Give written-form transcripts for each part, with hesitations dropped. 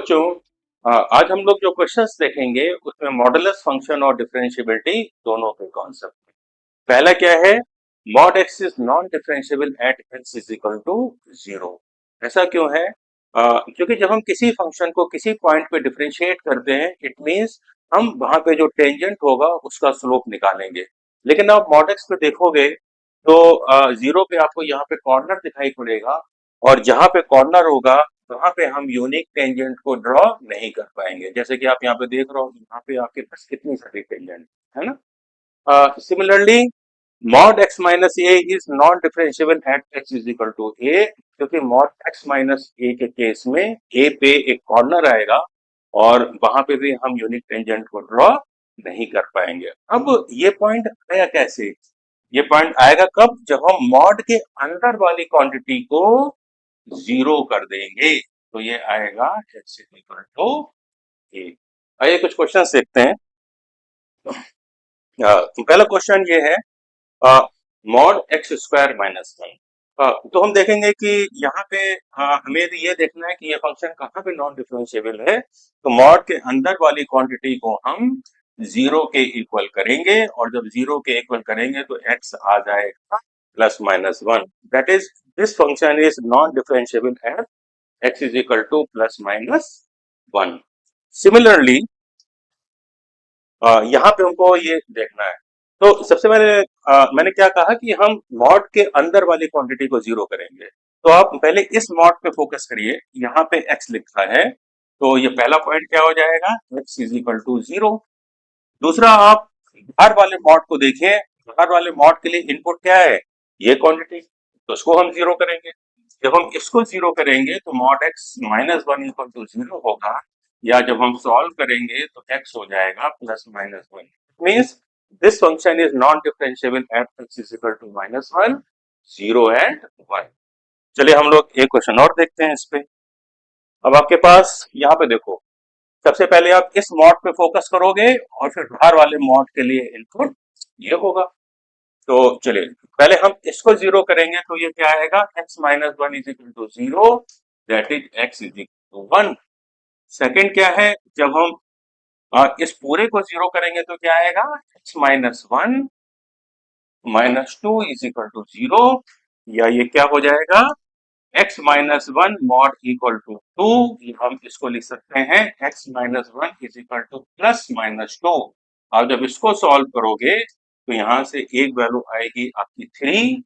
बच्चों, आज हम लोग जो क्वेश्चंस देखेंगे उसमें मॉडुलस फंक्शन और डिफरेंशिएबिलिटी दोनों के कॉन्सेप्ट। पहला क्या है? Mod x is non differentiable at x is equal to zero. ऐसा क्यों है? क्योंकि जब हम किसी फंक्शन को किसी पॉइंट पे डिफरेंशिएट करते हैं, इट मींस हम वहां पे जो टेंजेंट होगा उसका स्लोप निकालेंगे। लेकिन आप मॉड एक्स पे देखोगे तो जीरो पे आपको यहाँ पे कॉर्नर दिखाई पड़ेगा, और जहां पे कॉर्नर होगा वहां पे हम यूनिक टेंजेंट को ड्रॉ नहीं कर पाएंगे। जैसे कि आप यहाँ पे देख रहे हो, यहाँ पे आपके पास कितनी सारी टेंजेंट है ना। Similarly mod x minus a is non differentiable at x is equal to a, क्योंकि मॉड x माइनस ए के केस में ए पे एक कॉर्नर आएगा और वहां पे भी हम यूनिक टेंजेंट को ड्रॉ नहीं कर पाएंगे। अब ये पॉइंट आया कैसे? ये पॉइंट आएगा कब? जब हम मॉड के अंदर वाली क्वांटिटी को जीरो कर देंगे, तो ये आएगा x इज इक्वल टू ए। आइए कुछ क्वेश्चन देखते हैं। पहला क्वेश्चन ये है, mod x square minus one. तो हम देखेंगे कि यहाँ पे हमें ये देखना है कि ये फंक्शन कहाँ पे नॉन डिफरेंशिएबल है। तो मॉड के अंदर वाली क्वांटिटी को हम जीरो के इक्वल करेंगे, और जब जीरो के इक्वल करेंगे तो एक्स आ जाएगा plus minus one. That is this function is non differentiable at x is equal to plus minus one. Similarly यहाँ पे हमको ये देखना है। तो सबसे पहले मैंने क्या कहा कि हम मॉड के अंदर वाली क्वांटिटी को जीरो करेंगे। तो आप पहले इस मॉड पे फोकस करिए, यहाँ पे x लिखा है, तो ये पहला पॉइंट क्या हो जाएगा? x is equal to zero. दूसरा, आप बाहर वाले मॉड को देखिए। बाहर वाले मॉड के लिए इनपुट क्या है? ये क्वांटिटी, तो उसको हम जीरो करेंगे। जब हम इसको जीरो करेंगे तो mod x minus one equal to zero होगा, या जब हम सॉल्व करेंगे तो x हो जाएगा plus minus one. Means this function is non differentiable at x is equal to minus one, zero and one. चलिए हम लोग एक क्वेश्चन और देखते हैं इस पे। अब आपके पास यहाँ पे देखो, सबसे पहले आप इस मॉड पे फोकस करोगे और फिर बाहर वाले मॉड के लिए इनपुट ये होगा। तो चलिए पहले हम इसको जीरो करेंगे, तो ये क्या आएगा? x minus one is equal to zero, that is x is equal to one. Second क्या है? जब हम इस पूरे को जीरो करेंगे तो क्या आएगा? x minus one minus two is equal to zero, या ये क्या हो जाएगा? x minus one mod equal to two. हम इसको लिख सकते हैं x minus one is equal to plus minus two. अब जब इसको सॉल्व करोगे तो यहां से एक वैल्यू आएगी आपकी थ्री,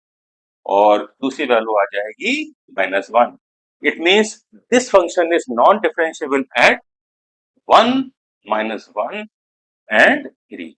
और दूसरी वैल्यू आ जाएगी minus one. It means this function is non differentiable eight one, minus one and three.